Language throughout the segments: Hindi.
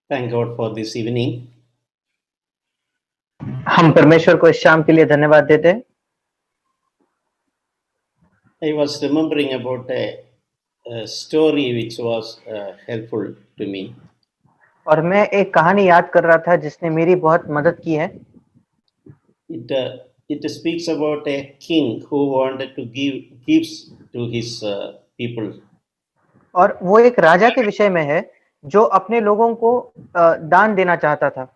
Thank God for this evening. हम परमेश्वर को इस शाम के लिए धन्यवाद देते हैं। I was remembering about a story which was helpful to me. और मैं एक कहानी याद कर रहा था जिसने मेरी बहुत मदद की है। It speaks about a king who wanted to give gifts to his people. और वो एक राजा के विषय में है जो अपने लोगों को दान देना चाहता था।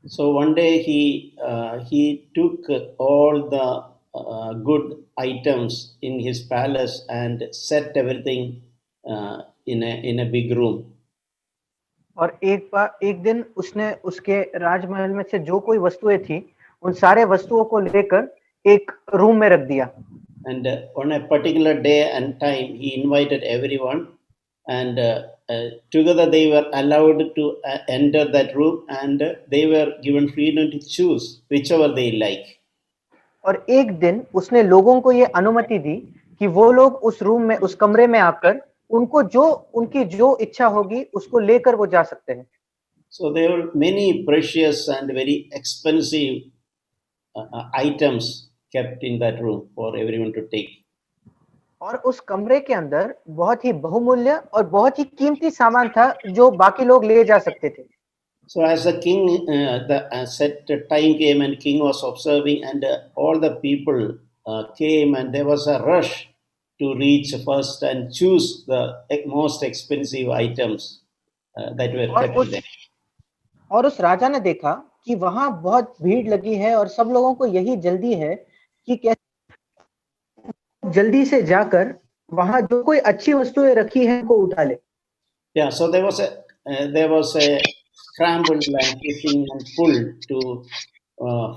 So one day he took all the good items in his palace and set everything in a big room. और एक दिन उसने उसके राजमहल में से जो कोई वस्तुएं थी उन सारे वस्तुओं को लेकर एक रूम में रख दिया। And on a particular day and time, he invited everyone, and together they were allowed to enter that room, and they were given freedom to choose whichever they like. और एक दिन उसने लोगों को ये अनुमति दी कि वो लोग उस रूम में, उस कमरे में आकर उनकी जो इच्छा होगी उसको लेकर वो जा सकते हैं। So there were many precious and very expensive items kept in that room for everyone to take. और उस कमरे के अंदर बहुत ही बहुमूल्य और बहुत ही कीमती सामान था जो बाकी लोग ले जा सकते थे। So as the king, the set time came and king was observing, and all the people came, and there was a rush to reach first and choose the most expensive items that were kept there. और उस राजा ने देखा कि वहां बहुत भीड़ लगी है और सब लोगों को यही जल्दी है कि कैसे जल्दी से जाकर वहां जो कोई अच्छी वस्तुएं रखी हैं उनको उठा ले। Yeah, so there was a scramble and pushing and pull to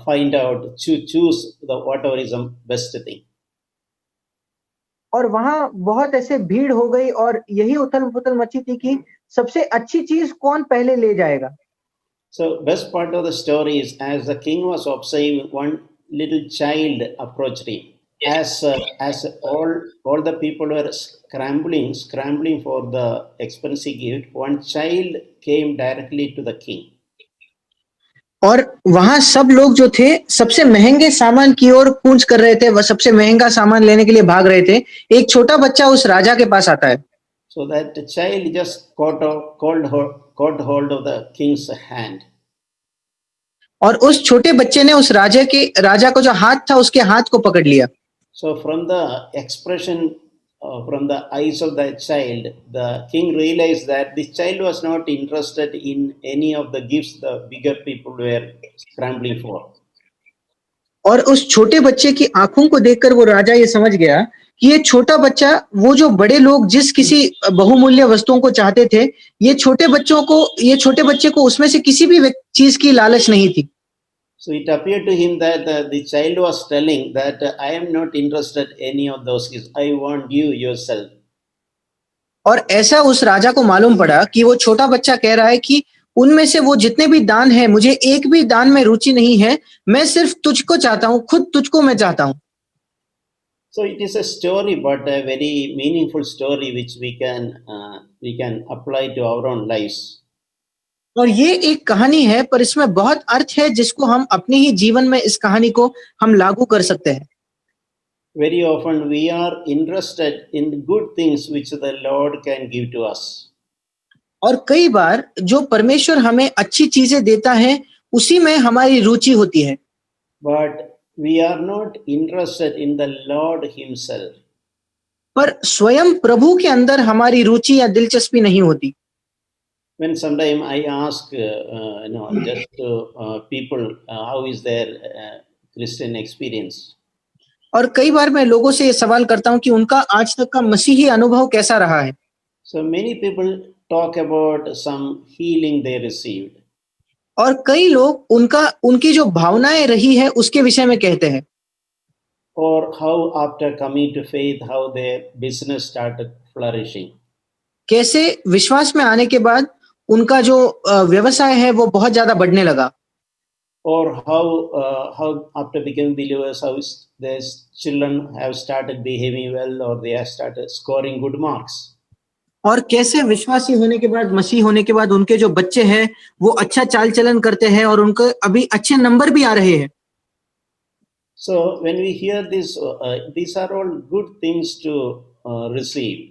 find out choose the whatever is the best thing. और वहां बहुत ऐसे भीड़ हो गई और यही उथल पुथल मची थी कि सबसे अच्छी चीज कौन पहले ले जाएगा। So best part of the story is as the king was observing, one little child approached him. As all the people were scrambling for the expensive gift, one child came directly to the king. और वहां सब लोग जो थे सबसे महंगे सामान की ओर कूच कर रहे थे, वह सबसे महंगा सामान लेने के लिए भाग रहे थे। एक छोटा बच्चा उस राजा के पास आता है। So that child just caught hold of the king's hand. और उस छोटे बच्चे ने उस राजा को जो हाथ था उसके हाथ को पकड़ लिया। So from the expression from the eyes of that child, the king realized that this child was not interested in any of the gifts the bigger people were scrambling for. और उस छोटे बच्चे की आंखों को देखकर वो राजा ये समझ गया कि ये छोटा बच्चा, वो जो बड़े लोग जिस किसी बहुमूल्य वस्तुओं को चाहते थे, ये छोटे बच्चे को उसमें से किसी भी चीज की लालच नहीं थी। So it appeared to him that the child was telling that I am not interested in any of those gifts. I want you yourself. और ऐसा उस राजा को मालूम पड़ा कि वो छोटा बच्चा कह रहा है कि उनमें से वो जितने भी दान है, मुझे एक भी दान में रुचि नहीं है, मैं सिर्फ तुझको चाहता हूं, खुद तुझको मैं चाहता हूं। So it is a story, but a very meaningful story which we can apply to our own lives. और ये एक कहानी है, पर इसमें बहुत अर्थ है जिसको हम अपने ही जीवन में इस कहानी को हम लागू कर सकते हैं। Very often we are interested in good things which the Lord can give to us. और कई बार जो परमेश्वर हमें अच्छी चीजें देता है उसी में हमारी रुचि होती है। But we are not interested in the Lord himself. पर स्वयं प्रभु के अंदर हमारी रुचि या दिलचस्पी नहीं होती। When sometime I ask just people how is their Christian experience. और कई बार मैं लोगों से ये सवाल करता हूं कि उनका आज तक का मसीही अनुभव कैसा रहा है। So many people talk about some healing they received. और कई लोग उनकी जो भावनाएं रही है उसके विषय में कहते हैं। Or how after coming to faith how their business started flourishing. कैसे विश्वास में आने के बाद उनका जो व्यवसाय है वो बहुत ज्यादा बढ़ने लगा। Or how after becoming believers how their children have started behaving well or they have started scoring good marks. और कैसे विश्वासी होने के बाद, मसीह होने के बाद उनके जो बच्चे हैं वो अच्छा चाल चलन करते हैं और उनको अभी अच्छे नंबर भी आ रहे हैं। So when we hear this, these are all good things to receive.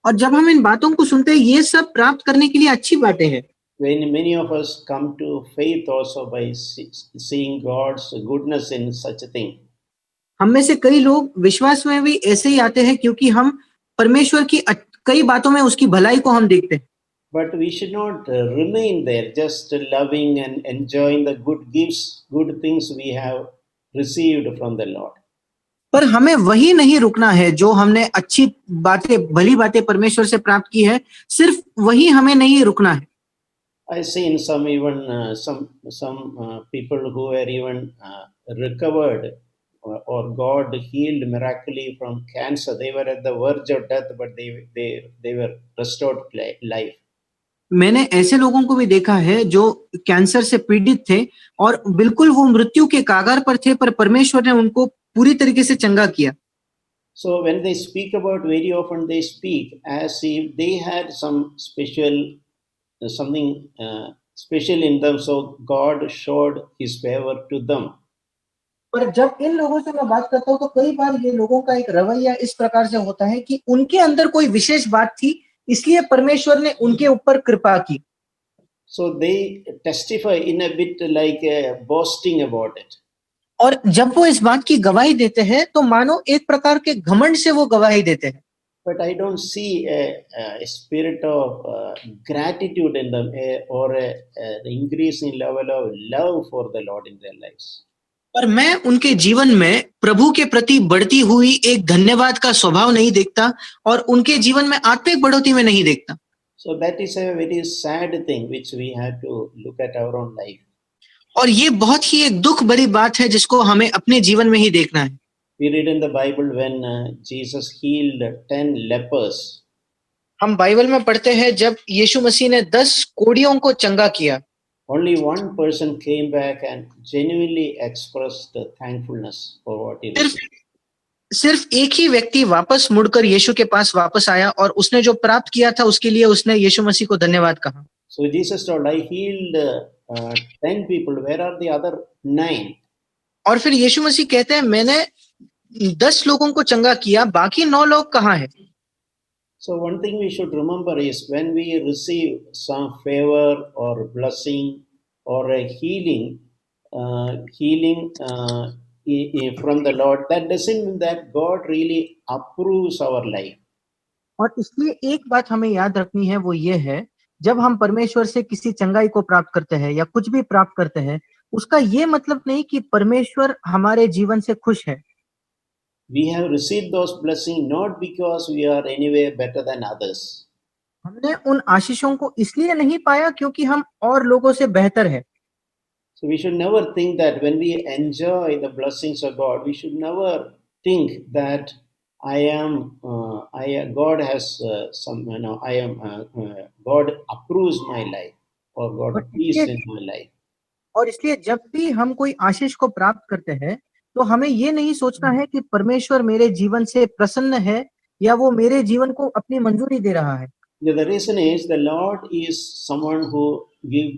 और जब हम इन बातों को सुनते हैं, ये सब प्राप्त करने के लिए अच्छी बातें हैं। When many of us come to faith also by seeing God's goodness in such a thing. हम में से कई लोग विश्वास में भी ऐसे ही आते हैं क्योंकि हम परमेश्वर की कई बातों में उसकी भलाई को हम देखते हैं। But we should not remain there just loving and enjoying the good gifts, good things we have received from the Lord. पर हमें वही नहीं रुकना है जो हमने अच्छी बातें, भली बातें परमेश्वर से प्राप्त की है, सिर्फ वही हमें नहीं रुकना है। I seen some even some people who were even recovered or God healed miraculously from cancer. They were at the verge of death, but they were restored life. मैंने ऐसे लोगों को भी देखा है जो कैंसर से पीड़ित थे और बिल्कुल वो मृत्यु के कागार पर थे, पर परमेश्वर ने उनको पूरी तरीके से चंगा किया। So when they speak about, very often they speak as if they had some special something special in them, so God showed His favor to them. पर जब इन लोगों से मैं बात करता हूँ तो कई बार ये लोगों का एक रवैया इस प्रकार से होता है कि उनके अंदर कोई विशेष बात थी, इसलिए परमेश्वर ने उनके ऊपर कृपा की। So they testify in a bit like boasting about it. और जब वो इस बात की गवाही देते हैं तो मानो एक प्रकार के घमंड से वो गवाही देते हैं। But I don't see a spirit of gratitude in them, or an increasing level of love for the Lord in their lives. पर मैं उनके जीवन में प्रभु के प्रति बढ़ती हुई एक धन्यवाद का स्वभाव नहीं देखता और उनके जीवन में आत्मिक बढ़ोतरी में नहीं देखता। So that is a very sad thing which we have to look at our own life. और ये बहुत ही एक दुख भरी बात है जिसको हमें अपने जीवन में ही देखना है। We read in the Bible when Jesus healed 10 lepers. हम बाइबल में पढ़ते हैं जब यीशु मसीह ने 10 कोढ़ियों को चंगा किया, Only one person came back and genuinely expressed thankfulness for what he received. सिर्फ एक ही व्यक्ति वापस मुड़कर यीशु के पास वापस आया और उसने जो प्राप्त किया था उसके लिए उसने यीशु मसीह को धन्यवाद कहा। So Jesus told, I healed 10 people. Where are the other 9? और फिर यीशु मसीह कहते हैं मैंने 10 लोगों को चंगा किया, बाकी 9 लोग कहाँ हैं? So one thing we should remember is when we receive some favor or blessing or a healing from the Lord, that doesn't mean that God really approves our life. और इसलिए एक बात हमें याद रखनी है, वो ये है जब हम परमेश्वर से किसी चंगाई को प्राप्त करते हैं या कुछ भी प्राप्त करते हैं, उसका ये मतलब नहीं कि परमेश्वर हमारे जीवन से खुश है। We have received those blessings not because we are anyway better than others. हमने उन आशीषों को इसलिए नहीं पाया क्योंकि हम और लोगों से बेहतर है। So we should never think that when we enjoy the blessings of God, we should never think that God has God approves my life or God peace in my life. और इसलिए जब भी हम कोई आशीष को प्राप्त करते हैं तो हमें ये नहीं सोचना है कि परमेश्वर मेरे जीवन से प्रसन्न है या वो मेरे जीवन को अपनी मंजूरी दे रहा है। The reason is the Lord is someone who gives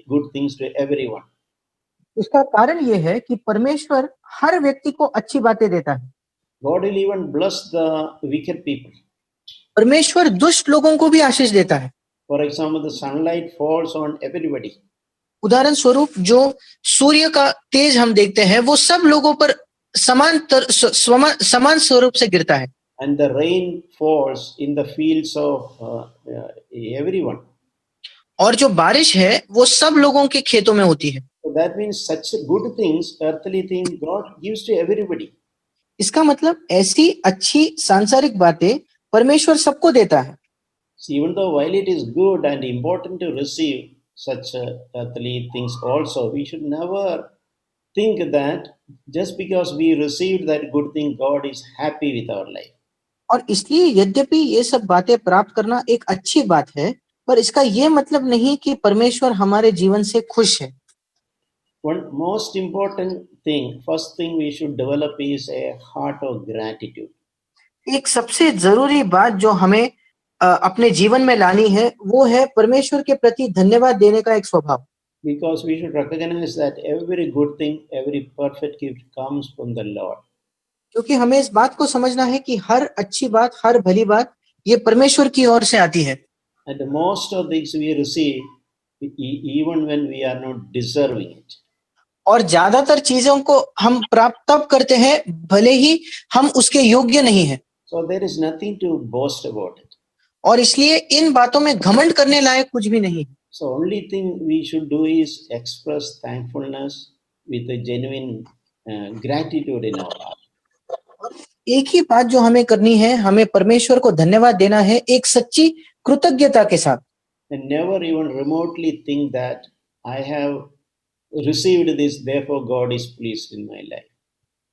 good things to everyone. इसका कारण ये है कि परमेश्वर हर व्यक्ति को अच्छी बातें देता है। God will even bless the wicked people. परमेश्वर दुष्ट लोगों को भी आशीष देता है। For example, the sunlight falls on everybody. उदाहरण स्वरूप जो सूर्य का तेज हम देखते हैं वो सब लोगों पर समान स्वरूप से गिरता है। And the rain falls in the fields of everyone. और जो बारिश है वो सब लोगों के खेतों में होती है। So that means such good things, earthly things, God gives to everybody. इसका मतलब ऐसी अच्छी सांसारिक बातें परमेश्वर सबको देता है। So even though while it is good and important to receive such earthly things also, we should never think that just because we received that good thing, God is happy with our life. और इसलिए यद्यपि ये सब बातें प्राप्त करना एक अच्छी बात है, पर इसका ये मतलब नहीं कि परमेश्वर हमारे जीवन से खुश है। One most important thing, first thing we should develop is a heart of gratitude. एक सबसे जरूरी बात जो हमें अपने जीवन में लानी है, वो है परमेश्वर के प्रति धन्यवाद देने का एक स्वभाव। Because we should recognize that every good thing, every perfect gift comes from the Lord. क्योंकि हमें इस बात को समझना है कि हर अच्छी बात, हर भली बात ये परमेश्वर की ओर से आती है। And most of things we receive even when we are not deserving it. और ज्यादातर चीजों को हम प्राप्त तब करते हैं भले ही हम उसके योग्य नहीं हैं। So there is nothing to boast about it. और इसलिए इन बातों में घमंड करने लायक कुछ भी नहीं है। So only thing we should do is express thankfulness with a genuine gratitude in our heart. एक ही बात जो हमें करनी है, हमें परमेश्वर को धन्यवाद देना है एक सच्ची कृतज्ञता के साथ। And never even remotely think that I have received this, therefore God is pleased in my life.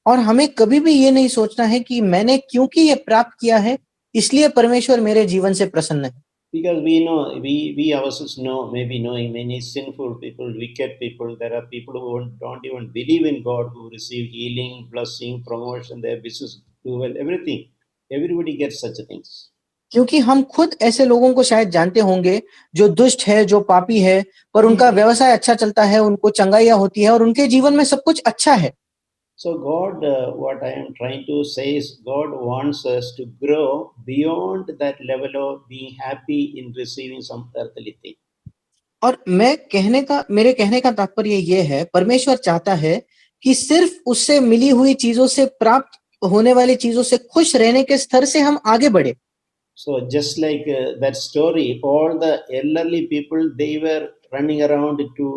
और हमें कभी भी ये नहीं सोचना है कि मैंने क्योंकि ये प्राप्त किया है इसलिए परमेश्वर मेरे जीवन से प्रसन्न है। Because we know, we ourselves know, maybe knowing many sinful people, wicked people, there are people who don't even believe in God, who receive healing, blessing, promotion, their business do well, everything. Everybody gets such things. क्योंकि हम खुद ऐसे लोगों को शायद जानते होंगे जो दुष्ट है, जो पापी है, पर उनका व्यवसाय अच्छा चलता है, उनको चंगाइयां होती है और उनके जीवन में सब कुछ अच्छा है। So God, what I am trying to say is, God wants us to grow beyond that level of being happy in receiving some earthly thing. और मेरे कहने का तात्पर्य ये है, परमेश्वर चाहता है कि सिर्फ उससे मिली हुई चीजों से प्राप्त होने वाली चीजों से खुश रहने के स्तर से हम आगे बढ़े। So just like that story, all the elderly people, they were running around to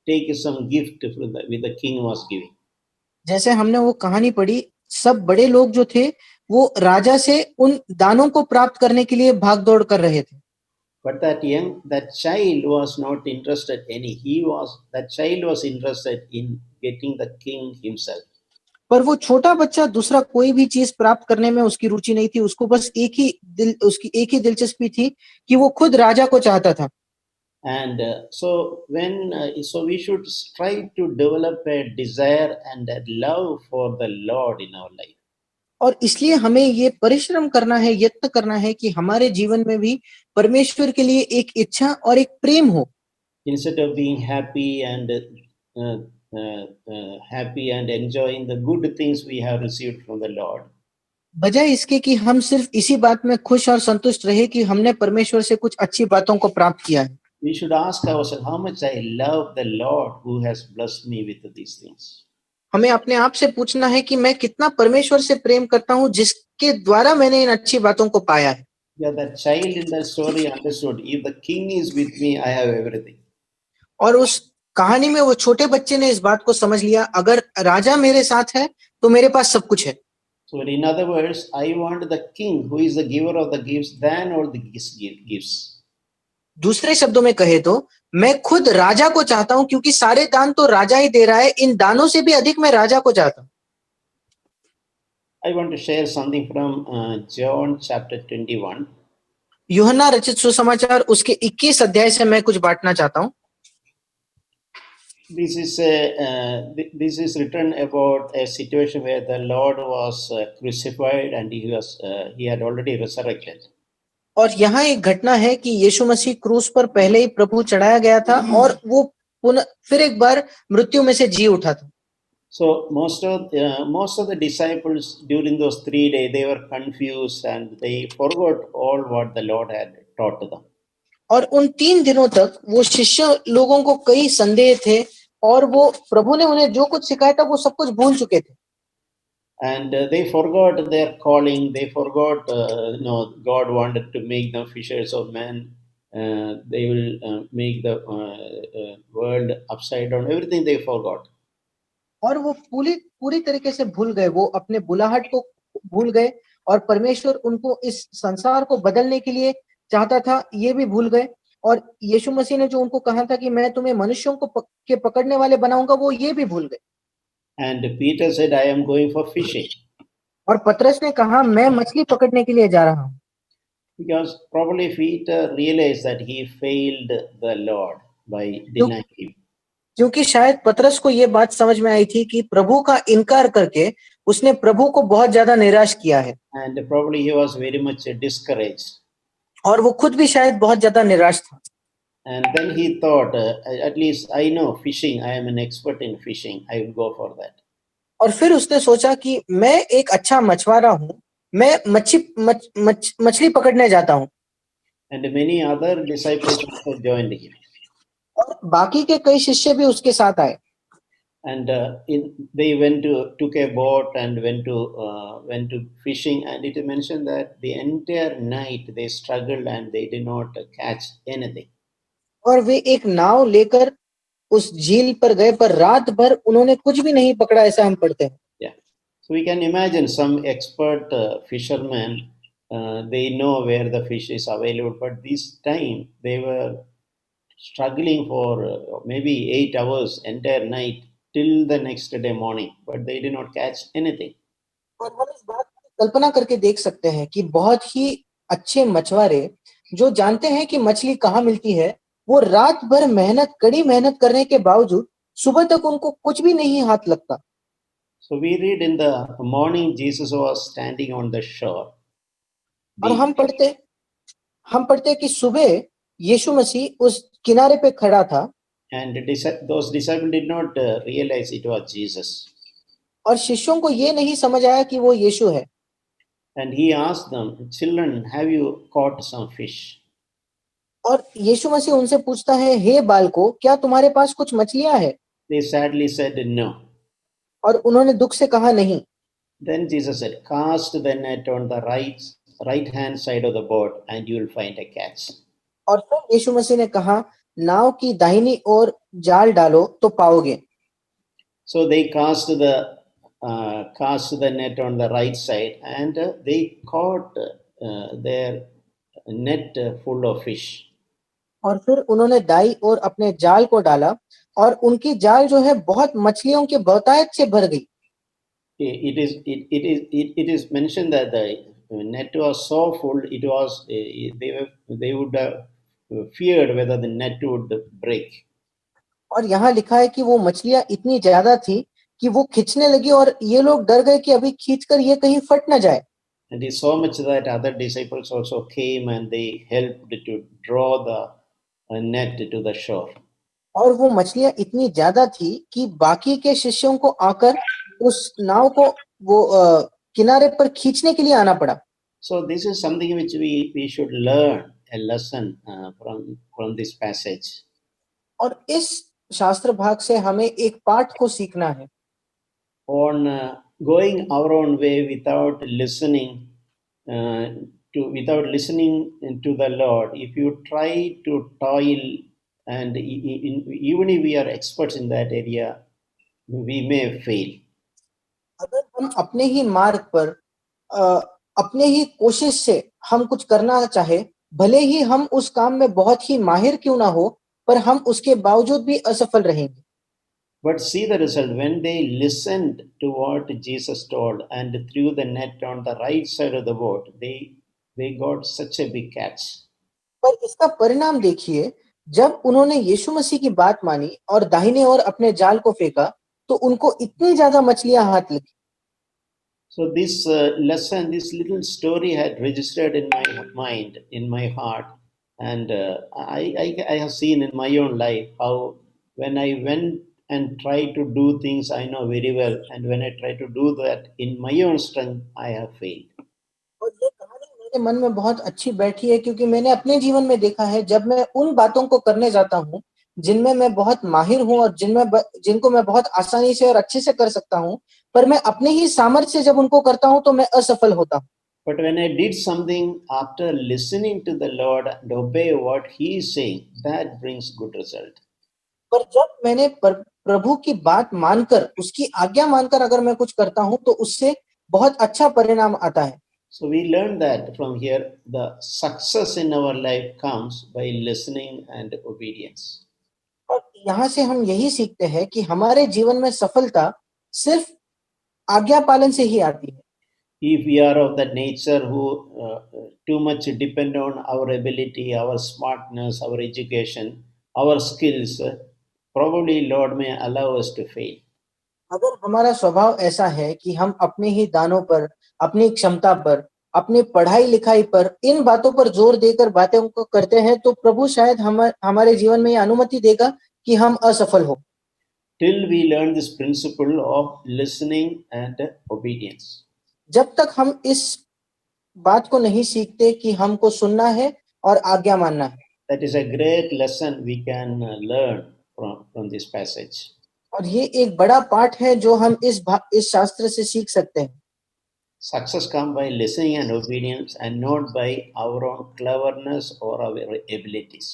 take some gift from with the king was giving. जैसे हमने वो कहानी पढ़ी, सब बड़े लोग जो थे वो राजा से उन दानों को प्राप्त करने के लिए भाग दौड़ कर रहे थे। But that child was not interested that child was interested in getting the king himself. पर वो छोटा बच्चा दूसरा कोई भी चीज प्राप्त करने में उसकी रुचि नहीं थी, उसको बस उसकी एक ही दिलचस्पी थी कि वो खुद राजा को चाहता था। And so we should strive to develop a desire and a love for the Lord in our life. और इसलिए हमें ये परिश्रम करना है, यत्न करना है कि हमारे जीवन में भी परमेश्वर के लिए एक इच्छा और एक प्रेम हो। Instead of being happy and enjoying the good things we have received from the Lord, बजाय इसके कि हम सिर्फ इसी बात में खुश और संतुष्ट रहे कि हमने परमेश्वर से कुछ अच्छी बातों को प्राप्त किया है, we should ask ourselves how much I love the Lord who has blessed me with these things. हमें अपने आप से पूछना है कि मैं कितना परमेश्वर से प्रेम करता हूं जिसके द्वारा मैंने इन अच्छी बातों को पाया है। Yeah, that child in the story understood, if the king is with me, I have everything. और उस कहानी में वो छोटे बच्चे ने इस बात को समझ लिया, अगर राजा मेरे साथ है तो मेरे पास सब कुछ है। So in other words, I want the king who is the giver of the gifts than all the gifts. दूसरे शब्दों में कहे तो मैं खुद राजा को चाहता हूं, क्योंकि सारे दान तो राजा ही दे रहा है, इन दानों से भी अधिक मैं राजा को चाहता हूं। I want to share something from John chapter 21. यूहन्ना रचित सुसमाचार उसके 21 अध्याय से मैं कुछ बांटना चाहता हूं। This is written about a situation where the Lord was crucified and he had already resurrected. और यहाँ एक घटना है कि यीशु मसीह क्रूस पर पहले ही प्रभु चढ़ाया गया था और वो पुनः फिर एक बार मृत्यु में से जी उठा था। So most of the disciples during those 3 days, they were confused and they forgot all what the Lord had taught to them. और उन 3 दिनों तक वो शिष्य लोगों को कई संदेह थे और वो प्रभु ने उन्हें जो कुछ सिखाया था वो सब कुछ भूल चुके थे। And they forgot their calling. They forgot, God wanted to make them fishers of men. They will make the world upside down. Everything they forgot. और वो पूरी तरीके से भूल गए, वो अपने बुलाहट को भूल गए और परमेश्वर उनको इस संसार को बदलने के लिए चाहता था, ये भी भूल गए। और यीशु मसीह ने जो उनको कहा था कि मैं तुम्हें मनुष्यों को के पकड़ने वाले बनाऊंगा, वो ये भी भूल गए। And Peter said, I am going for fishing. और पतरस ने कहा, मैं मछली पकड़ने के लिए जा रहा हूँ। Because probably Peter realized that he failed the Lord by denying him. क्योंकि शायद पतरस को ये बात समझ में आई थी कि प्रभु का इनकार करके उसने प्रभु को बहुत ज्यादा निराश किया है। And probably he was very much discouraged. और वो खुद भी शायद बहुत ज्यादा निराश था। And then he thought, at least I know fishing. I am an expert in fishing. I will go for that. और फिर उसने सोचा कि मैं एक अच्छा मछुआरा हूँ, मैं मछली पकड़ने जाता हूँ। And many other disciples also joined him. और बाकी के कई शिष्य भी उसके साथ आए। And they took a boat and went to fishing. And it mentioned that the entire night they struggled and they did not catch anything. और वे एक नाव लेकर उस झील पर गए, पर रात भर उन्होंने कुछ भी नहीं पकड़ा, ऐसा हम पढ़ते हैं। Yeah. So we can imagine some expert fishermen, they know where the fish is available, but this time they were struggling for maybe 8 hours, entire night, till the next day morning, but they did not catch anything. और हम इस बात की कल्पना करके देख सकते हैं कि बहुत ही अच्छे मछुआरे जो जानते हैं कि मछली कहाँ मिलती है, वो रात भर कड़ी मेहनत करने के बावजूद सुबह तक उनको कुछ भी नहीं हाथ लगता। So we read in the morning, Jesus was standing on the shore. और The, हम पढ़ते हैं कि सुबह यीशु मसीह उस किनारे पे खड़ा था, and those disciples did not realize it was Jesus. और शिष्यों को ये नहीं समझ आया कि वो यीशु है। And he asked them, "Children, have you caught some fish?" और यीशु मसीह उनसे पूछता है, हे बालकों, क्या तुम्हारे पास कुछ मछलियां हैं? They sadly said no. और उन्होंने दुख से कहा नहीं। Then Jesus said, "Cast the net on the right hand side of the boat, and you will find a catch." और फिर यीशु मसीह ने कहा, नाव की दाहिनी ओर जाल डालो तो पाओगे। So they cast the net on the right side, and they caught their net full of fish. और फिर उन्होंने दाई ओर अपने जाल को डाला, और उनकी जाल जो है बहुत मछलियों के बहुतायत से भर गई। It is mentioned that the net was so full, they would have feared whether the net would break. और यहाँ लिखा है कि वो मछलियां इतनी ज्यादा थी कि वो खींचने लगी, और ये लोग डर गए कि अभी खींचकर ये कहीं फट ना जाए। And it's so much that other disciples also came and they helped to draw the net to the shore. और वो मछलियां इतनी ज्यादा थी कि बाकी के शिष्यों को आकर उस नाव को वो किनारे पर खींचने के लिए आना पड़ा। So this is something which we should learn a lesson from this passage. और इस शास्त्र भाग से हमें एक पाठ को सीखना है। On going our own way without listening to the Lord, if you try to toil, and even if we are experts in that area, we may fail. अगर हम अपने ही मार्ग पर अपने ही कोशिश से हम कुछ करना चाहे, भले ही हम उस काम में बहुत ही माहिर क्यों ना हो, पर हम उसके बावजूद भी असफल रहेंगे। But see the result when they listened to what Jesus told and threw the net on the right side of the boat, they got such a big catch. पर इसका परिणाम देखिए, जब उन्होंने यीशु मसीह की बात मानी और दाहिने ओर अपने जाल को फेंका, तो उनको इतनी ज्यादा मछलियां हाथ लगी। So this lesson, this little story had registered in my mind, in my heart, and I have seen in my own life how when I went and tried to do things I know very well, and when I try to do that in my own strength, I have failed. और ये कहानी मेरे मन में बहुत अच्छी बैठी है, क्योंकि मैंने अपने जीवन में देखा है, जब मैं उन बातों को करने जाता हूँ जिनमें मैं बहुत माहिर हूँ और जिनको मैं बहुत आसानी से और अच्छे से कर सकता हूँ, पर मैं अपने ही सामर्थ्य से जब उनको करता हूँ तो मैं असफल होता हूँ। But when I did something after listening to the Lord and obey what He is saying, that brings good result. पर जब मैंने प्रभु की बात मानकर, उसकी आज्ञा मानकर अगर मैं कुछ करता हूँ, तो उससे बहुत अच्छा परिणाम आता है। So we learn that from here, the success in our life comes by listening and obedience. और यहाँ से हम यही सीखते हैं कि हमारे जीवन में सफलता सिर्फ आज्ञा पालन से ही आती है। If we are of that nature who too much depend on our ability, our smartness, our education, our skills, probably Lord may allow us to fail. अगर हमारा स्वभाव ऐसा है कि हम अपने ही दानों पर, अपनी क्षमता पर, अपनी पढ़ाई लिखाई पर, इन बातों पर जोर देकर बातें को करते हैं, तो प्रभु शायद हमारे जीवन में ये अनुमति देगा कि हम असफल हो, till we learn this principle of listening and obedience. जब तक हम इस बात को नहीं सीखते कि हमको सुनना है और आज्ञा मानना है। That is a great lesson we can learn from this passage. और ये एक बड़ा पाठ है जो हम इस शास्त्र से सीख सकते हैं। Success comes by listening and obedience and not by our own cleverness or our abilities.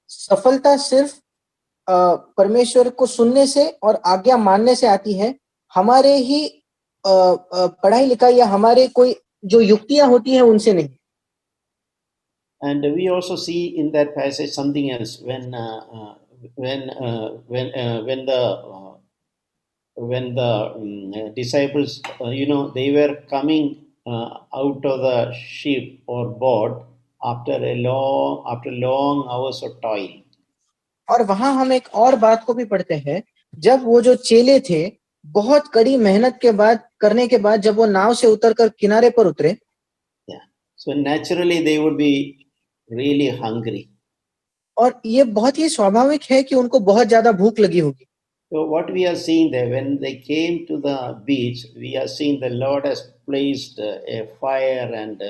सफलता सिर्फ परमेश्वर को सुनने से और आज्ञा मानने से आती है, हमारे ही पढ़ाई लिखाई या हमारे कोई जो युक्तियां होती हैं उनसे नहीं। And we also see in that passage something else when disciples, they were coming out of the ship or boat after long hours of toil. और वहां हम एक और बात को भी पढ़ते हैं, जब वो जो चेले थे बहुत कड़ी मेहनत के बाद करने के बाद जब वो नाव से उतरकर किनारे पर उतरे, So naturally they would be really hungry. और ये बहुत ही स्वाभाविक है कि उनको बहुत ज्यादा भूख लगी होगी। So what we are seeing there, when they came to the beach, we are seeing the Lord has placed a fire and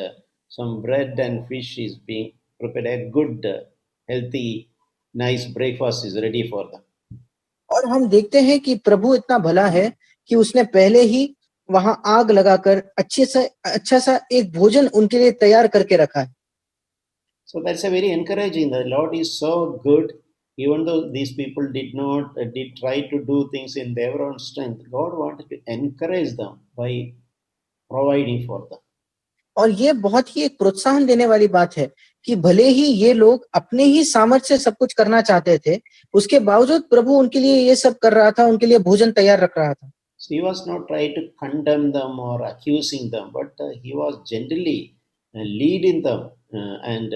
some bread and fish is being prepared. A good, healthy, nice breakfast is ready for them. और हम देखते हैं कि प्रभु इतना भला है कि उसने पहले ही वहां आग लगाकर अच्छा सा एक भोजन उनके लिए तैयार करके रखा है। So that's a very encouraging. The Lord is so good. Even though these people did try to do things in their own strength, God wanted to encourage them by providing for them. और ये बहुत ही एक प्रोत्साहन देने वाली बात है कि भले ही ये लोग अपने ही सामर्थ्य से सब कुछ करना चाहते थे, उसके बावजूद प्रभु उनके लिए ये सब कर रहा था, उनके लिए भोजन तैयार रख रहा था। So he was not trying to condemn them or accusing them, but he was gently leading them and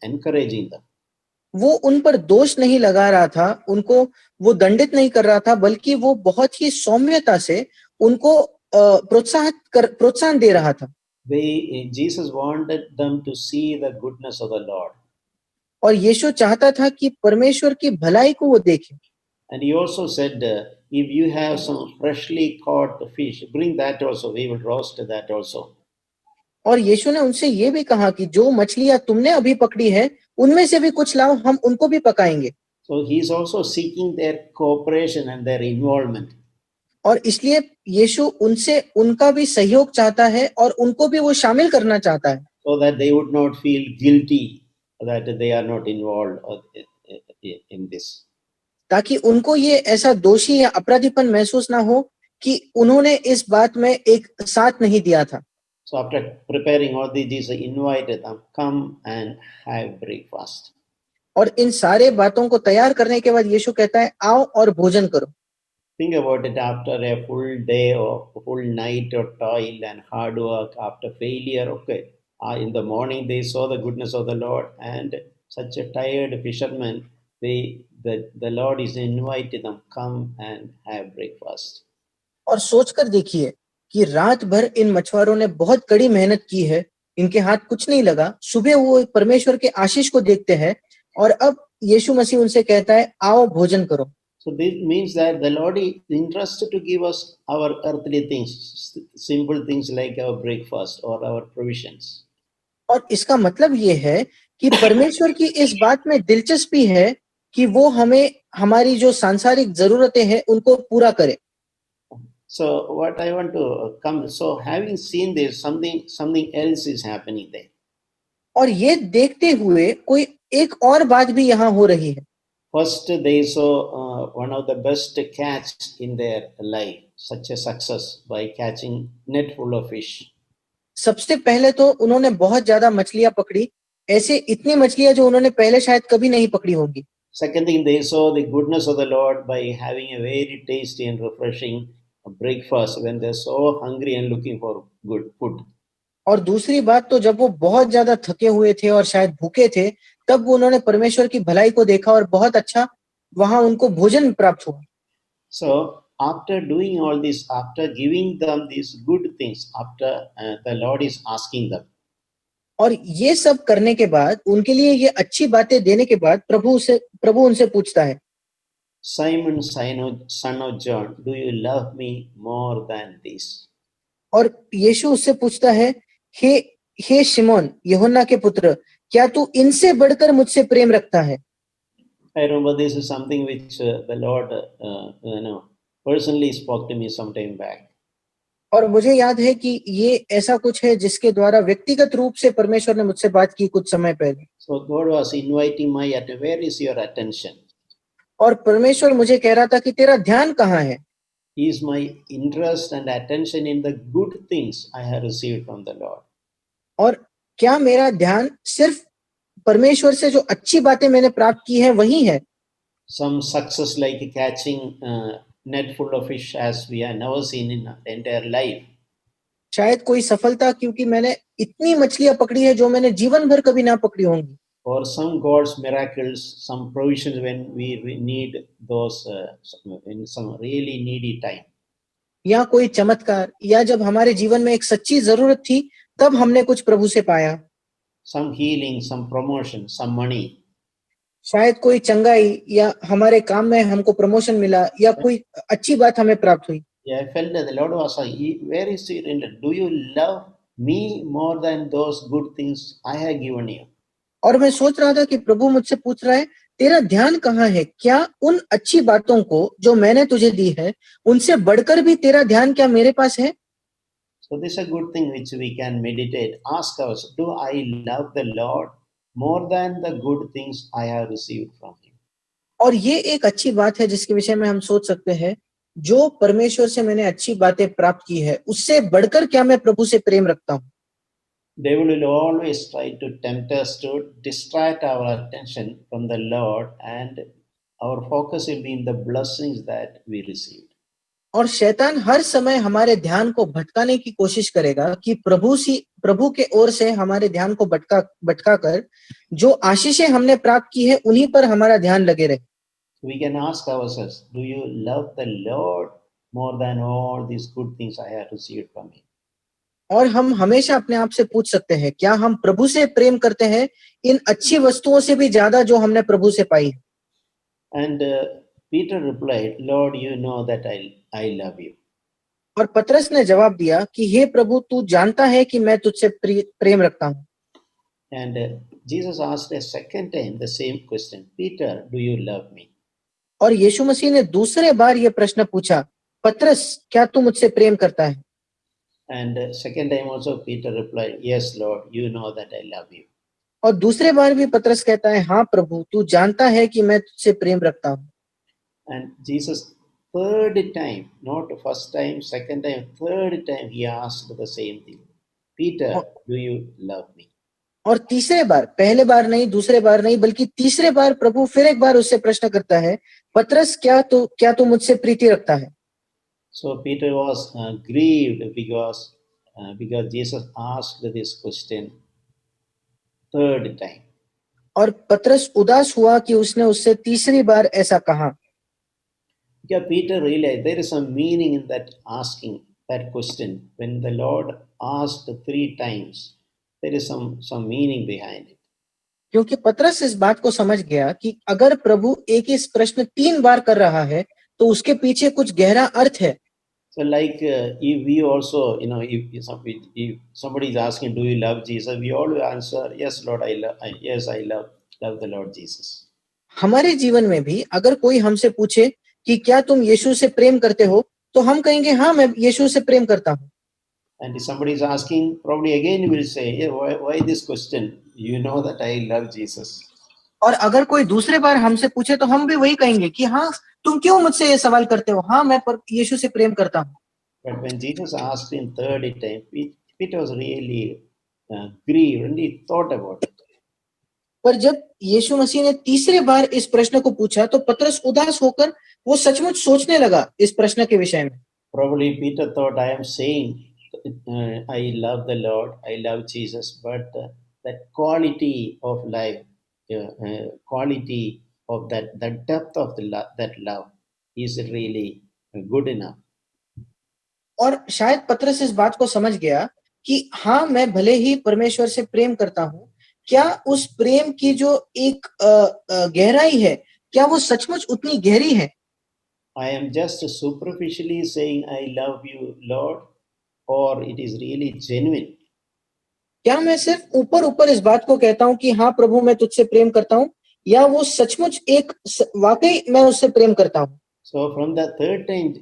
encouraging them. वो उन पर दोष नहीं लगा रहा था, उनको वो दंडित नहीं कर रहा था, बल्कि वो बहुत ही सौम्यता से उनको प्रोत्साहन दे रहा था। Jesus wanted them to see the goodness of the Lord. और यीशु चाहता था कि परमेश्वर की भलाई को वो देखे। And he also said, if you have some freshly caught fish, bring that also. We will roast that also. और यीशु ने उनसे ये भी कहा कि जो मछलियां तुमने अभी पकड़ी है, उनमें से भी कुछ लाओ, हम उनको भी पकाएंगे। So he is also seeking their cooperation and their involvement. और इसलिए यीशु उनसे उनका भी सहयोग चाहता है और उनको भी वो शामिल करना चाहता है। So that they would not feel guilty that they are not involved in this. ताकि उनको ये ऐसा दोषी या अपराधीपन महसूस ना हो कि उन्होंने इस बात में एक साथ नहीं दिया था। So after preparing all these, Jesus invited them, come and have breakfast. और इन सारे बातों को तैयार करने के बाद यीशु कहता है, आओ और भोजन करो। Think about it, after a full day or full night of toil and hard work, after failure, okay. In the morning they saw the goodness of the Lord, and such a tired fisherman, the Lord is inviting them, come and have breakfast. और सोचकर देखिए कि रात भर इन मछुआरों ने बहुत कड़ी मेहनत की है, इनके हाथ कुछ नहीं लगा, सुबह वो परमेश्वर के आशीष को देखते हैं और अब यीशु मसीह उनसे कहता है, आओ भोजन करो। So this means that the Lord is interested to give us our earthly things, simple things like our breakfast or our provisions. और इसका मतलब ये है कि परमेश्वर की इस बात में दिलचस्पी है कि वो हमें हमारी जो सांसारिक जरूरतें हैं उनको पूरा करे। So what I want to come, so having seen this, something else is happening there. और ये देखते हुए कोई एक और बात भी यहाँ हो रही है। First, they saw one of the best catch in their life, such a success by catching net full of fish. सबसे पहले तो उन्होंने बहुत ज्यादा मछलियां पकड़ी, ऐसे इतनी मछलियां जो उन्होंने पहले शायद कभी नहीं पकड़ी होंगी। Second thing, they saw the goodness of the Lord by having a very tasty and refreshing breakfast when they're so hungry and looking for good food. और दूसरी बात तो जब वो बहुत ज्यादा थके हुए थे और शायद भूखे थे, तब उन्होंने परमेश्वर की भलाई को देखा और बहुत अच्छा वहां उनको भोजन प्राप्त हुआ। So after doing all this, after giving them these good things, after the Lord is asking them, और ये सब करने के बाद, उनके लिए ये अच्छी बातें देने के बाद प्रभु उनसे पूछता है, Simon, son of John, do you love me more than this? और यीशु उससे पूछता है, हे शिमोन, यूहन्ना के पुत्र, क्या तू इनसे बढ़कर मुझसे प्रेम रखता है? I remember this is something which the Lord, personally spoke to me some time back. और मुझे याद है कि ये ऐसा कुछ है जिसके द्वारा व्यक्तिगत रूप से परमेश्वर ने मुझसे बात की कुछ समय पहले। So God was inviting my attention. Where is your attention? और परमेश्वर मुझे कह रहा था कि तेरा ध्यान कहाँ है? Is my interest and attention in the good things I have received from the Lord? और क्या मेरा ध्यान सिर्फ परमेश्वर से जो अच्छी बातें मैंने प्राप्त की है वही है? Some success like catching net full of fish as we have never seen in our entire life. शायद कोई सफलता क्योंकि मैंने इतनी मछलियां पकड़ी है जो मैंने जीवन भर कभी ना पकड़ी होंगी। Or some God's miracles, some provisions when we need those in some really needy time. या कोई चमत्कार, या जब हमारे जीवन में एक सच्ची जरूरत थी तब हमने कुछ प्रभु से पाया। Some healing, some promotion, some money. शायद कोई चंगाई, या हमारे काम में हमको प्रमोशन मिला, या कोई अच्छी बात हमें प्राप्त हुई। Yeah, I felt that the Lord was saying, where is your interest? Do you love me more than those good things I have given you? और मैं सोच रहा था कि प्रभु मुझसे पूछ रहा है, तेरा ध्यान कहाँ है? क्या उन अच्छी बातों को जो मैंने तुझे दी है उनसे बढ़कर भी तेरा ध्यान क्या मेरे पास है? So this is a good thing which we can meditate. Ask ourselves, do I love the Lord more than the good things I have received from Him? और ये एक अच्छी बात है जिसके विषय में हम सोच सकते हैं, जो परमेश्वर से मैंने अच्छी बातें प्राप्त की है उससे बढ़कर क्या मैं प्रभु से प्रेम रखता हूँ? Devil will always try to tempt us to distract our attention from the Lord, and our focus will be in the blessings that we received. और शैतान हर समय हमारे ध्यान को भटकाने की कोशिश करेगा कि प्रभु के ओर से हमारे ध्यान को भटका कर जो आशीषें हमने प्राप्त की है उन्हीं पर हमारा ध्यान लगे रहे। We can ask ourselves, do you love the Lord more than all these good things I have received from Him? और हम हमेशा अपने आप से पूछ सकते हैं, क्या हम प्रभु से प्रेम करते हैं इन अच्छी वस्तुओं से भी ज्यादा जो हमने प्रभु से पाई है? And Peter replied, Lord, you know that I love you. और पतरस ने जवाब दिया कि हे प्रभु, तू जानता है कि मैं तुझसे प्रेम रखता हूँ। And Jesus asked a second time the same question, Peter, do you love me? और यीशु मसीह ने दूसरे बार ये प्रश्न पूछा, पतरस, क्या तू मुझसे प्रेम करता है? And second time also Peter replied, yes, Lord, you know that I love you. और दूसरे बार भी पतरस कहता है, हाँ प्रभु, तू जानता है कि मैं तुझसे प्रेम रखता हूँ। And Jesus third time, not first time, second time, third time, he asked the same thing. Peter, do you love me? और तीसरे बार, पहले बार नहीं, दूसरे बार नहीं, बल्कि तीसरे बार प्रभु फिर एक बार उससे प्रश्न करता है, पतरस, क्या तू मुझसे प्रीति रखता है? So Peter was grieved because Jesus asked this question third time. और पतरस उदास हुआ कि उसने उससे तीसरी बार ऐसा कहा। Because Peter realized there is some meaning in that asking that question. When the Lord asked three times, there is some meaning behind it. क्योंकि पतरस इस बात को समझ गया कि अगर प्रभु एक ही प्रश्न 3 बार कर रहा है तो उसके पीछे कुछ गहरा अर्थ है। So like if we also, if somebody is asking, do you love Jesus? We always answer, yes, Lord, I love the Lord Jesus. हमारे जीवन में भी अगर कोई हमसे पूछे कि क्या तुम यीशु से प्रेम करते हो, तो हम कहेंगे, हाँ, मैं यीशु से प्रेम करता हूँ। And if somebody is asking, probably again we will say, yeah, why this question? You know that I love Jesus. और अगर कोई दूसरे बार हमसे पूछे तो हम भी वही कहेंगे कि हाँ, तुम क्यों मुझसे ये सवाल करते हो? हाँ, मैं यीशु से प्रेम करता हूँ। But when Jesus asked him third time, Peter was really grieved and he thought about it. पर जब यीशु मसीह ने तीसरे बार इस प्रश्न को पूछा तो पतरस उदास होकर वो सचमुच सोचने लगा इस प्रश्न के विषय में। Probably Peter thought, I am saying, I love the Lord, I love Jesus, but that quality of life, quality of that, the depth of that love, is it really good enough. और शायद पतरस इस बात को समझ गया कि हाँ, मैं भले ही परमेश्वर से प्रेम करता हूँ, क्या उस प्रेम की जो एक गहराई है, क्या वो सचमुच उतनी गहरी है? I am just superficially saying I love you, Lord, or it is really genuine. क्या मैं सिर्फ ऊपर ऊपर इस बात को कहता हूँ कि हाँ प्रभु मैं तुझसे प्रेम करता हूँ, या वो सचमुच वाकई मैं उससे प्रेम करता हूँ? So from the third time,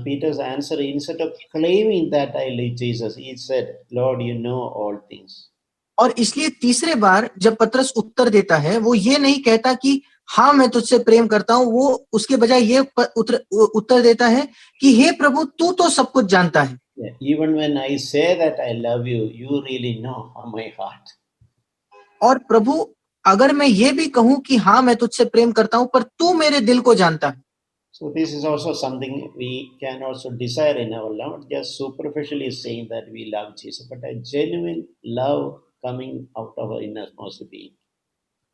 Peter's answer, instead of claiming that I love Jesus, he said, Lord, you know all things. और इसलिए तीसरे बार जब पतरस उत्तर देता है, वो ये नहीं कहता कि हाँ मैं तुझसे प्रेम करता हूँ, वो उसके बजाय ये उत्तर देता है कि हे प्रभु तू तो सब कुछ जानता है। Yeah, even when I say that I love you, you really know my heart. और प्रभु अगर मैं ये भी कहूं कि हाँ मैं तुझसे प्रेम करता हूं, पर तू मेरे दिल को जानता है। So this is also something we can also desire in our love, not just superficially saying that we love Jesus, but a genuine love coming out of our innermost being.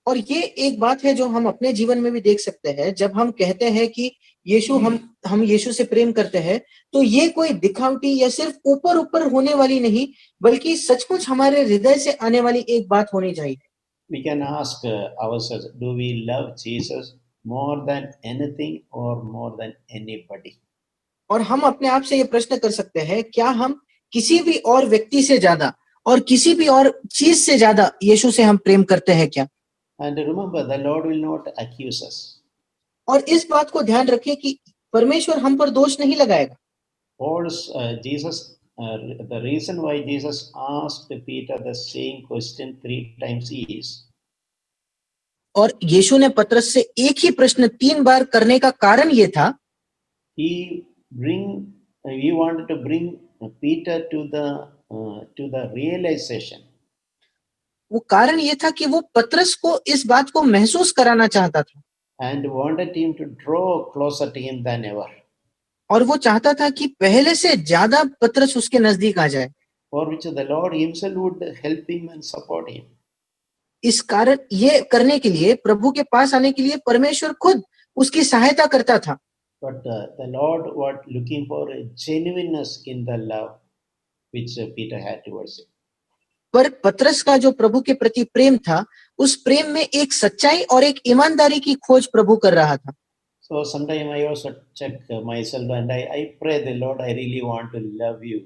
और ये एक बात है जो हम अपने जीवन में भी देख सकते हैं, जब हम कहते हैं कि यीशु हम यीशु से प्रेम करते हैं, तो ये कोई दिखावटी या सिर्फ ऊपर ऊपर होने वाली नहीं, बल्कि सचमुच हमारे हृदय से आने वाली एक बात होनी चाहिए। We can ask ourselves, do we love Jesus more than anything or more than anybody? और हम अपने आप से ये प्रश्न कर सकते हैं, क्या हम किसी भी और व्यक्ति से ज्यादा और किसी भी और चीज से ज्यादा यीशु से हम प्रेम करते हैं क्या? And remember, the Lord will not accuse us. और इस बात को ध्यान रखें कि परमेश्वर हम पर दोष नहीं लगाएगा। The reason why Jesus asked Peter the same question 3 times is, और यीशु ने पतरस से एक ही प्रश्न 3 बार करने का कारण ये था, he wanted to bring Peter to the realization. वो कारण ये था कि वो पतरस को इस बात को महसूस कराना चाहता था, And wanted him to draw closer to him than ever. और वो चाहता था कि पहले से ज्यादा पतरस उसके नजदीक आ जाए। For which the Lord himself would help him and support him. इस कारण ये करने के लिए, प्रभु के पास आने के लिए परमेश्वर खुद उसकी सहायता करता था। But the Lord was looking for a genuineness in the love which Peter had towards him. पर पतरस का जो प्रभु के प्रति प्रेम था, उस प्रेम में एक सच्चाई और एक ईमानदारी की खोज प्रभु कर रहा था। So sometimes I also check myself and I pray the Lord, I really want to love you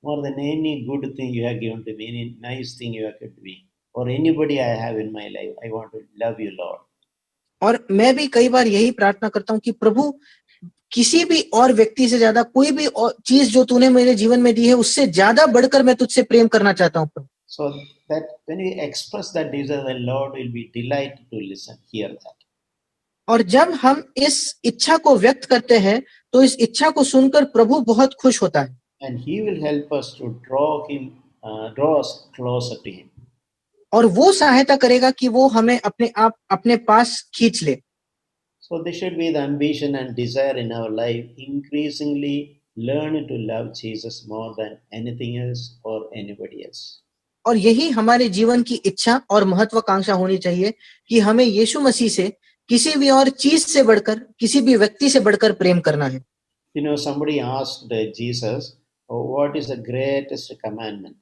more than any good thing you have given to me, any nice thing you have given to me, or anybody I have in my life. I want to love you, Lord. और मैं भी कई बार यही प्रार्थना करता हूँ कि प्रभु किसी भी और व्यक्ति से ज्यादा, कोई भी और चीज जो तूने मेरे जीवन में दी है, उससे ज्यादा बढ़कर मैं तुझसे प्रेम करना चाहता हूँ प्रभु। So that when we express that desire, the Lord will be delighted to hear that. और जब हम इस इच्छा को व्यक्त करते हैं, तो इस इच्छा को सुनकर प्रभु बहुत खुश होता है। And He will help us to draw us closer to Him. और वो सहायता करेगा कि वो हमें अपने पास खींच ले। So this should be the ambition and desire in our life, increasingly learn to love Jesus more than anything else or anybody else. और यही हमारे जीवन की इच्छा और महत्वाकांक्षा होनी चाहिए कि हमें यीशु मसीह से किसी भी और चीज से बढ़कर, किसी भी व्यक्ति से बढ़कर प्रेम करना है। You know, somebody asked Jesus, oh, what is the greatest commandment?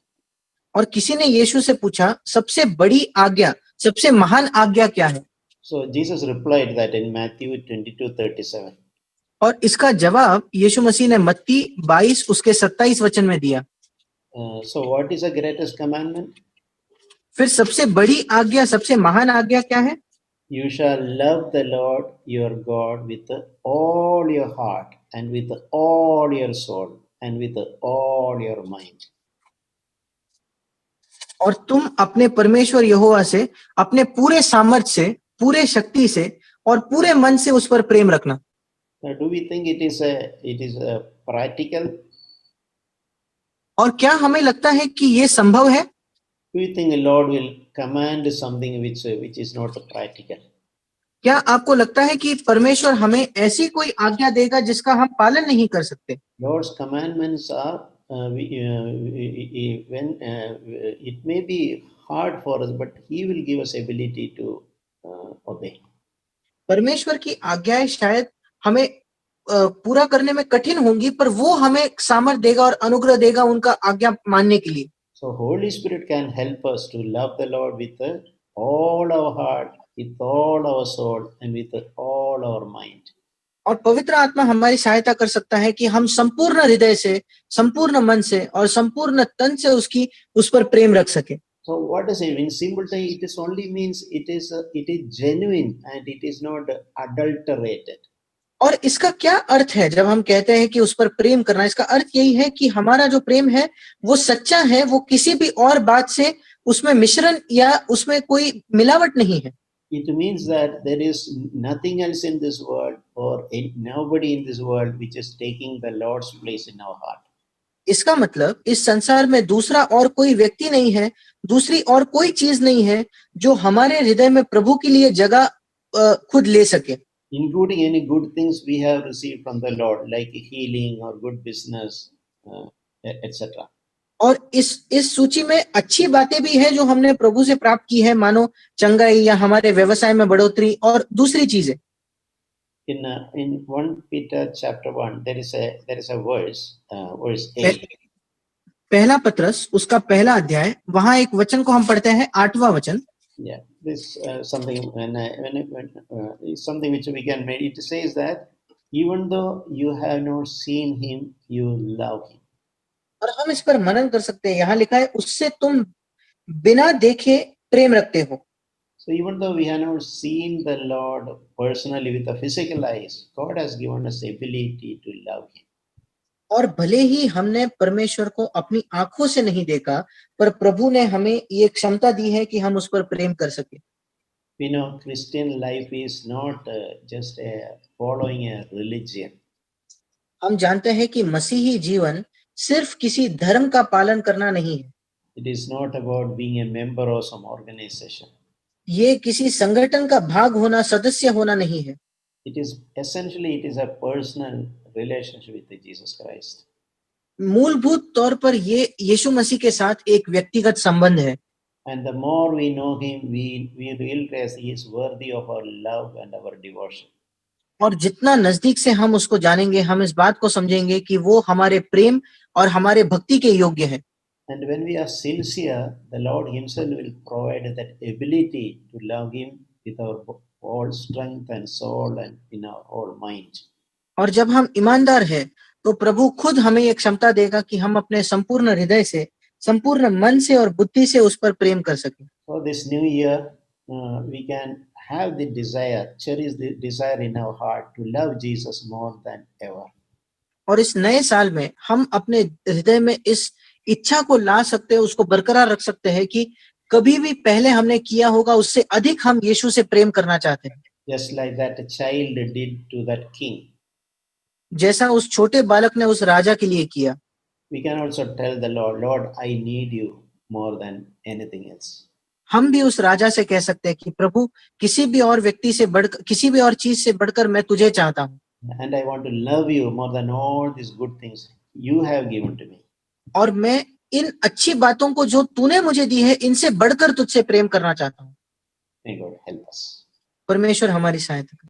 और किसी ने यीशु से पूछा, सबसे बड़ी आज्ञा, सबसे महान आज्ञा क्या है? So Jesus replied that in Matthew 22:37. और इसका जवाब यीशु मसीह ने मत्ती 22 उसके 27 वचन में दिया। So what is the greatest commandment? फिर सबसे बड़ी आज्ञा, सबसे महान आज्ञा क्या है? You shall love the Lord your God with all your heart and with all your soul and with all your mind. और तुम अपने परमेश्वर यहोवा से अपने पूरे सामर्थ्य से, पूरे शक्ति से और पूरे मन से उस पर प्रेम रखना। Now, do we think it is practical? और क्या हमें लगता है कि ये संभव है? Do you think the Lord will command something which is not practical? क्या आपको लगता है कि परमेश्वर हमें ऐसी कोई आज्ञा देगा जिसका हम पालन नहीं कर सकते? Lord's commandments are it may be hard for us, but He will give us ability to obey. परमेश्वर की आज्ञाएं शायद हमें पूरा करने में कठिन होंगी, पर वो हमें सामर्थ देगा और अनुग्रह देगा उनका आज्ञा मानने के लिए। So Holy Spirit can help us to love the Lord with all our heart, with all our soul, and with all our mind. और पवित्र आत्मा हमारी सहायता कर सकता है कि हम संपूर्ण हृदय से, संपूर्ण मन से और संपूर्ण तन से उस पर प्रेम रख सके। So what is it? In simple terms, it is only means it is genuine and it is not adulterated. और इसका क्या अर्थ है जब हम कहते हैं कि उस पर प्रेम करना? इसका अर्थ यही है कि हमारा जो प्रेम है वो सच्चा है, वो किसी भी और बात से उसमें मिश्रण या उसमें कोई मिलावट नहीं है। It means that there is nothing else in this world or nobody in this world which is taking the Lord's place in our heart. इसका मतलब इस संसार में दूसरा और कोई व्यक्ति नहीं है, दूसरी और कोई चीज नहीं है जो हमारे हृदय में प्रभु के लिए जगह खुद ले सके। Including any good things we have received from the Lord, like healing or good business, etc. और इस सूची में अच्छी बातें भी है जो हमने प्रभु से प्राप्त की है, मानो चंगाई या हमारे व्यवसाय में बढ़ोतरी और दूसरी चीजें। In 1 Peter chapter 1, there is a verse, verse 8. पहला पत्रस उसका पहला अध्याय, वहां एक वचन को हम पढ़ते हैं, 8वां वचन। Yeah, this something is something which we can make. It says that even though you have not seen him, you love him. और हम इस पर मनन कर सकते हैं। यहाँ लिखा है, उससे तुम बिना देखे प्रेम रखते हो। So even though we have not seen the Lord personally with the physical eyes, God has given us the ability to love him. और भले ही हमने परमेश्वर को अपनी आंखों से नहीं देखा, पर प्रभु ने हमें ये क्षमता दी है कि हम उस पर प्रेम कर सके। We know Christian life is not just following a religion. हम जानते हैं कि मसीही जीवन सिर्फ किसी धर्म का पालन करना नहीं है। It is not about being a member of some organization. ये किसी संगठन का भाग होना, सदस्य होना नहीं है। It is essentially it is a personal relationship with Jesus Christ. मूलभूत तौर पर ये यीशु मसीह के साथ एक व्यक्तिगत संबंध है। And the more we know him, we realize he is worthy of our love and our devotion. और जितना नजदीक से हम उसको जानेंगे, हम इस बात को समझेंगे कि वो हमारे प्रेम और हमारे भक्ति के योग्य है। And when we are sincere, the Lord himself will provide that ability to love him with our whole strength and soul and in our whole mind. और जब हम ईमानदार हैं, तो प्रभु खुद हमें ये क्षमता देगा कि हम अपने संपूर्ण हृदय से, संपूर्ण मन से और बुद्धि से उस पर प्रेम कर सकें। So this new year, we can have the desire, cherish the desire in our heart to love Jesus more than ever. और इस नए साल में हम अपने हृदय में इस इच्छा को ला सकते हैं, उसको बरकरार रख सकते हैं कि कभी भी पहले हमने किया होगा उससे अधिक हम यीशु से प्रेम करना चाहते हैं। Just like that child did to that king. जैसा उस छोटे बालक ने उस राजा के लिए किया। We can also tell the Lord, Lord, I need you more than anything else. हम भी उस राजा से कह सकते हैं कि प्रभु, किसी भी और व्यक्ति से बढ़कर, किसी भी और चीज से बढ़कर मैं तुझे चाहता हूँ। And I want to love you more than all these good things you have given to me. और मैं इन अच्छी बातों को जो तूने मुझे दी है, इनसे बढ़कर तुझसे प्रेम करना चाहता हूँ। May God help us. परमेश्वर हमारी सहायता करे।